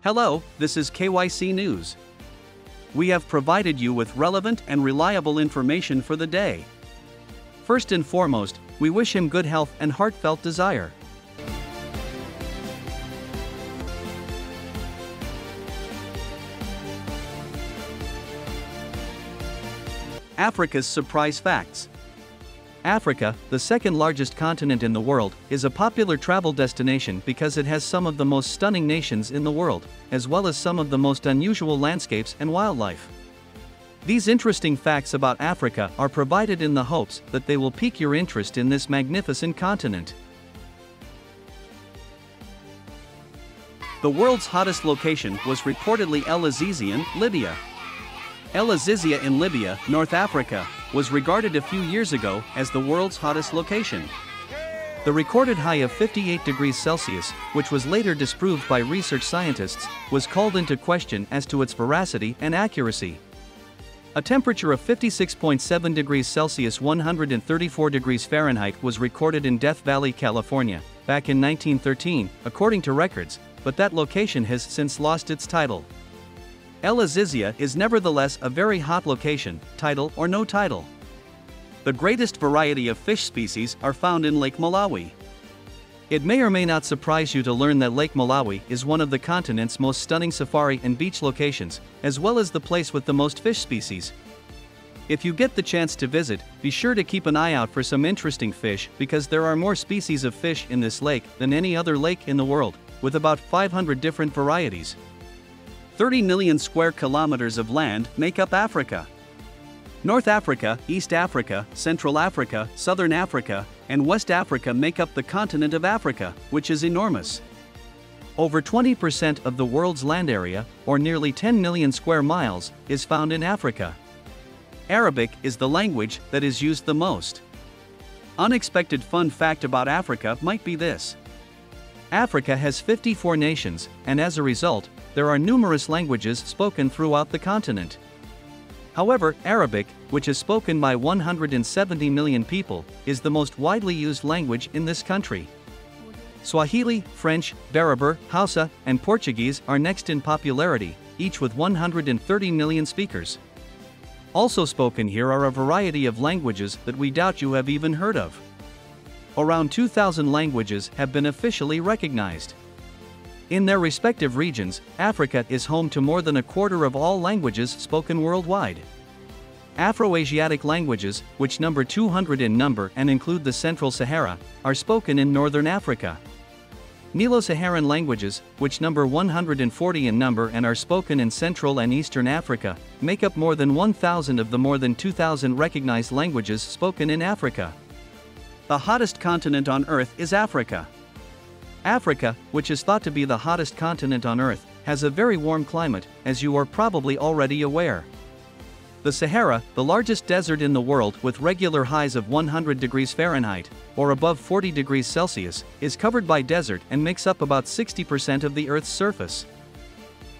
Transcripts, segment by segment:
Hello, this is KYC News. We have provided you with relevant and reliable information for the day. First and foremost, we wish him good health and heartfelt desire. Africa's surprise facts. Africa, the second largest continent in the world, is a popular travel destination because it has some of the most stunning nations in the world, as well as some of the most unusual landscapes and wildlife. These interesting facts about Africa are provided in the hopes that they will pique your interest in this magnificent continent. The world's hottest location was reportedly El Azizia in Libya. El Azizia in Libya, North Africa, was regarded a few years ago as the world's hottest location. The recorded high of 58 degrees Celsius, which was later disproved by research scientists, was called into question as to its veracity and accuracy. A temperature of 56.7 degrees Celsius 134 degrees Fahrenheit was recorded in Death Valley, California, back in 1913, according to records, but that location has since lost its title. El Azizia is nevertheless a very hot location, title or no title. The greatest variety of fish species are found in Lake Malawi. It may or may not surprise you to learn that Lake Malawi is one of the continent's most stunning safari and beach locations, as well as the place with the most fish species. If you get the chance to visit, be sure to keep an eye out for some interesting fish because there are more species of fish in this lake than any other lake in the world, with about 500 different varieties. 30 million square kilometers of land make up Africa. North Africa, East Africa, Central Africa, Southern Africa, and West Africa make up the continent of Africa, which is enormous. Over 20% of the world's land area, or nearly 10 million square miles, is found in Africa. Arabic is the language that is used the most. Unexpected fun fact about Africa might be this. Africa has 54 nations, and as a result, there are numerous languages spoken throughout the continent. However, Arabic, which is spoken by 170 million people, is the most widely used language in this country. Swahili, French, Berber, Hausa, and Portuguese are next in popularity, each with 130 million speakers. Also spoken here are a variety of languages that we doubt you have even heard of. Around 2,000 languages have been officially recognized. In their respective regions, Africa is home to more than a quarter of all languages spoken worldwide. Afro-Asiatic languages, which number 200 in number and include the Central Sahara, are spoken in Northern Africa. Nilo-Saharan languages, which number 140 in number and are spoken in Central and Eastern Africa, make up more than 1,000 of the more than 2,000 recognized languages spoken in Africa. The hottest continent on Earth is Africa. Africa, which is thought to be the hottest continent on Earth, has a very warm climate, as you are probably already aware. The Sahara, the largest desert in the world with regular highs of 100 degrees Fahrenheit, or above 40 degrees Celsius, is covered by desert and makes up about 60% of the Earth's surface.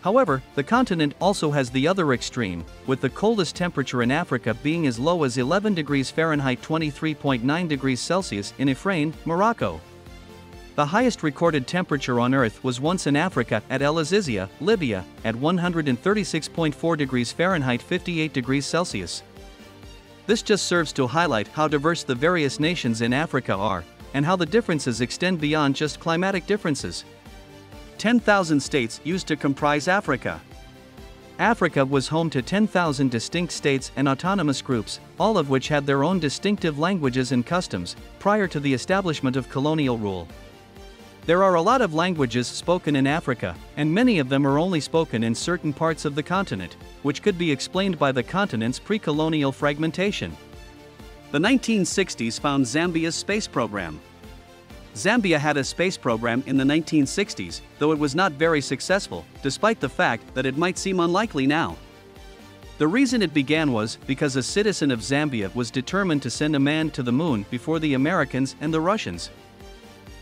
However, the continent also has the other extreme, with the coldest temperature in Africa being as low as 11 degrees Fahrenheit 23.9 degrees Celsius in Ifrane, Morocco. The highest recorded temperature on Earth was once in Africa at El Azizia, Libya, at 136.4 degrees Fahrenheit 58 degrees Celsius. This just serves to highlight how diverse the various nations in Africa are, and how the differences extend beyond just climatic differences. 10,000 states used to comprise Africa. Africa was home to 10,000 distinct states and autonomous groups, all of which had their own distinctive languages and customs, prior to the establishment of colonial rule. There are a lot of languages spoken in Africa, and many of them are only spoken in certain parts of the continent, which could be explained by the continent's pre-colonial fragmentation. The 1960s found Zambia's space program. Zambia had a space program in the 1960s, though it was not very successful, despite the fact that it might seem unlikely now. The reason it began was because a citizen of Zambia was determined to send a man to the moon before the Americans and the Russians.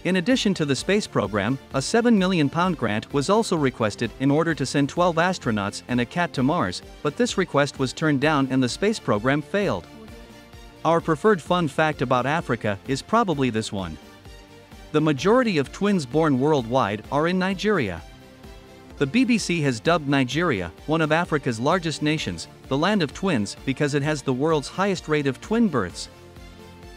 In addition to the space program, a £7 million grant was also requested in order to send 12 astronauts and a cat to Mars, but this request was turned down and the space program failed. Our preferred fun fact about Africa is probably this one. The majority of twins born worldwide are in Nigeria. The BBC has dubbed Nigeria one of Africa's largest nations, the land of twins, because it has the world's highest rate of twin births.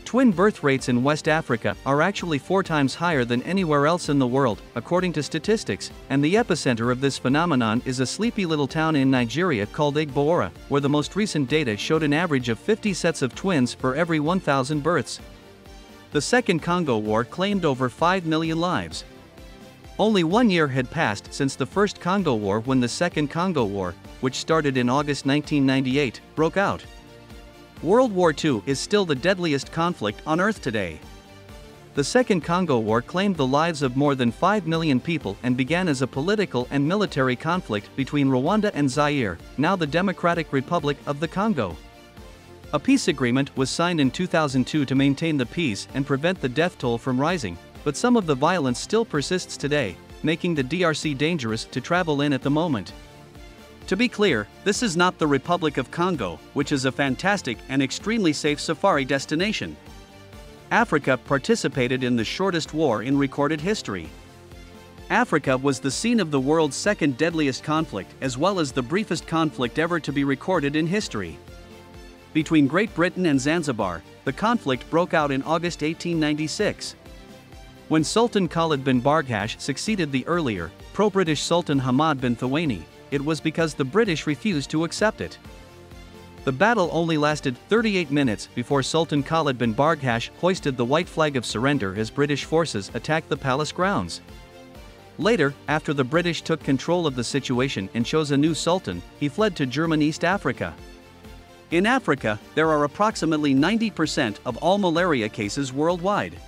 Twin birth rates in West Africa are actually 4 times higher than anywhere else in the world, according to statistics, and the epicenter of this phenomenon is a sleepy little town in Nigeria called Igboora, where the most recent data showed an average of 50 sets of twins for every 1,000 births. The Second Congo War claimed over 5 million lives. Only 1 year had passed since the First Congo War when the Second Congo War, which started in August 1998, broke out. World War II is still the deadliest conflict on Earth today. The Second Congo War claimed the lives of more than 5 million people and began as a political and military conflict between Rwanda and Zaire, now the Democratic Republic of the Congo. A peace agreement was signed in 2002 to maintain the peace and prevent the death toll from rising, but some of the violence still persists today, making the DRC dangerous to travel in at the moment. To be clear, this is not the Republic of Congo, which is a fantastic and extremely safe safari destination. Africa participated in the shortest war in recorded history. Africa was the scene of the world's second deadliest conflict as well as the briefest conflict ever to be recorded in history. Between Great Britain and Zanzibar, the conflict broke out in August 1896. When Sultan Khalid bin Barghash succeeded the earlier, pro-British Sultan Hamad bin Thawani, it was because the British refused to accept it. The battle only lasted 38 minutes before Sultan Khalid bin Barghash hoisted the white flag of surrender as British forces attacked the palace grounds. Later, after the British took control of the situation and chose a new sultan, he fled to German East Africa. In Africa, there are approximately 90% of all malaria cases worldwide.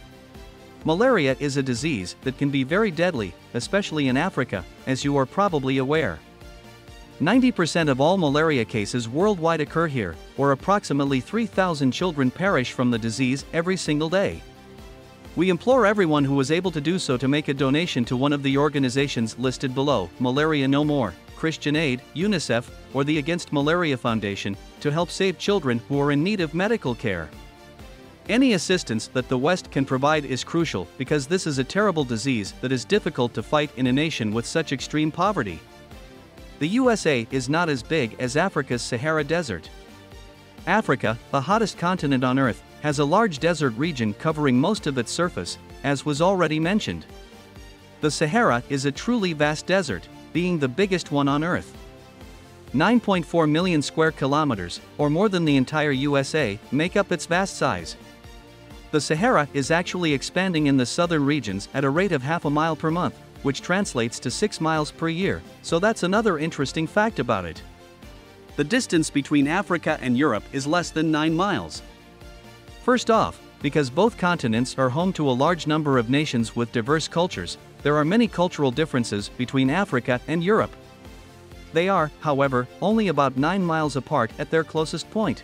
Malaria is a disease that can be very deadly, especially in Africa, as you are probably aware. 90% of all malaria cases worldwide occur here, where approximately 3,000 children perish from the disease every single day. We implore everyone who is able to do so to make a donation to one of the organizations listed below: Malaria No More, Christian Aid, UNICEF, or the Against Malaria Foundation, to help save children who are in need of medical care. Any assistance that the West can provide is crucial because this is a terrible disease that is difficult to fight in a nation with such extreme poverty. The USA is not as big as Africa's Sahara Desert. Africa, the hottest continent on Earth, has a large desert region covering most of its surface, as was already mentioned. The Sahara is a truly vast desert, being the biggest one on Earth. 9.4 million square kilometers, or more than the entire USA, make up its vast size. The Sahara is actually expanding in the southern regions at a rate of half a mile per month, which translates to 6 miles per year, so that's another interesting fact about it. The distance between Africa and Europe is less than 9 miles. First off, because both continents are home to a large number of nations with diverse cultures, there are many cultural differences between Africa and Europe. They are, however, only about 9 miles apart at their closest point.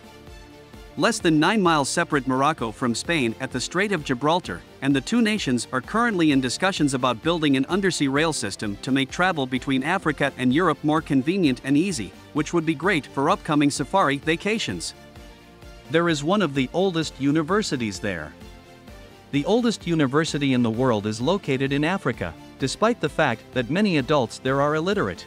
Less than 9 miles separate Morocco from Spain at the Strait of Gibraltar, and the two nations are currently in discussions about building an undersea rail system to make travel between Africa and Europe more convenient and easy, which would be great for upcoming safari vacations. There is one of the oldest universities there. The oldest university in the world is located in Africa, despite the fact that many adults there are illiterate.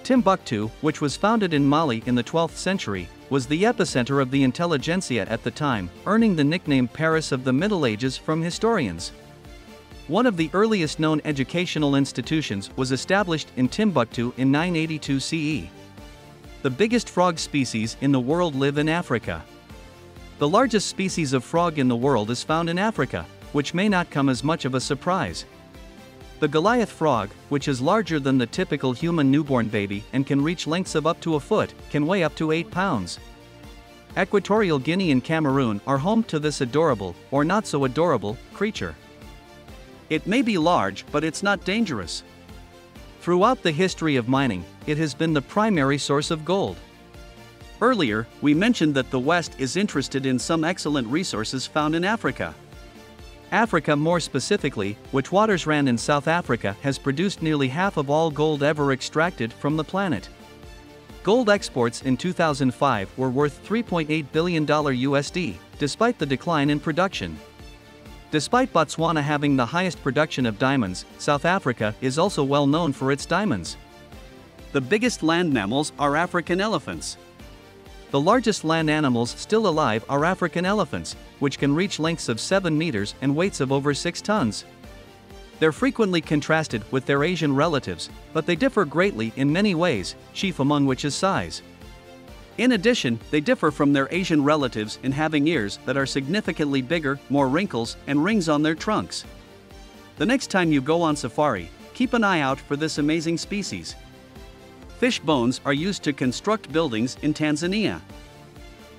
Timbuktu, which was founded in Mali in the 12th century, was the epicenter of the intelligentsia at the time, earning the nickname Paris of the Middle Ages from historians. One of the earliest known educational institutions was established in Timbuktu in 982 CE. The biggest frog species in the world live in Africa. The largest species of frog in the world is found in Africa, which may not come as much of a surprise. The Goliath frog, which is larger than the typical human newborn baby and can reach lengths of up to a foot, can weigh up to 8 pounds. Equatorial Guinea and Cameroon are home to this adorable, or not so adorable, creature. It may be large, but it's not dangerous. Throughout the history of mining, it has been the primary source of gold. Earlier, we mentioned that the West is interested in some excellent resources found in Africa. Africa, more specifically, Witwatersrand in South Africa, has produced nearly half of all gold ever extracted from the planet. Gold exports in 2005 were worth $3.8 billion USD, despite the decline in production. Despite Botswana having the highest production of diamonds, South Africa is also well known for its diamonds. The biggest land mammals are African elephants. The largest land animals still alive are African elephants, which can reach lengths of 7 meters and weights of over 6 tons. They're frequently contrasted with their Asian relatives, but they differ greatly in many ways, chief among which is size. In addition, they differ from their Asian relatives in having ears that are significantly bigger, more wrinkles, and rings on their trunks. The next time you go on safari, keep an eye out for this amazing species. Fish bones are used to construct buildings in Tanzania.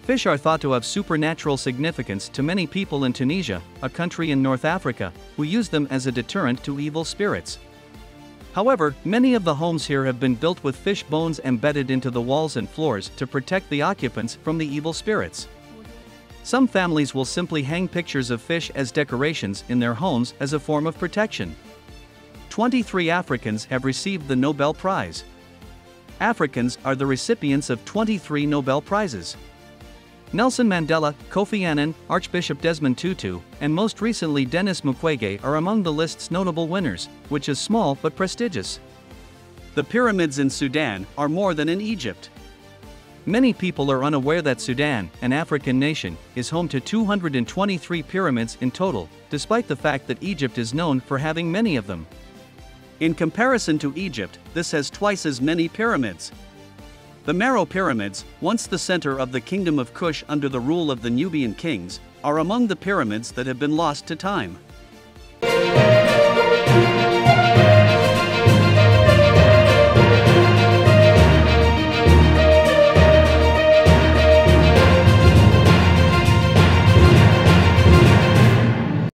Fish are thought to have supernatural significance to many people in Tunisia, a country in North Africa, who use them as a deterrent to evil spirits. However, many of the homes here have been built with fish bones embedded into the walls and floors to protect the occupants from the evil spirits. Some families will simply hang pictures of fish as decorations in their homes as a form of protection. 23 Africans have received the Nobel Prize. Africans are the recipients of 23 Nobel Prizes. Nelson Mandela, Kofi Annan, Archbishop Desmond Tutu, and most recently Denis Mukwege are among the list's notable winners, which is small but prestigious. The pyramids in Sudan are more than in Egypt. Many people are unaware that Sudan, an African nation, is home to 223 pyramids in total, despite the fact that Egypt is known for having many of them. In comparison to Egypt, this has twice as many pyramids. The Meroe Pyramids, once the center of the Kingdom of Kush under the rule of the Nubian kings, are among the pyramids that have been lost to time.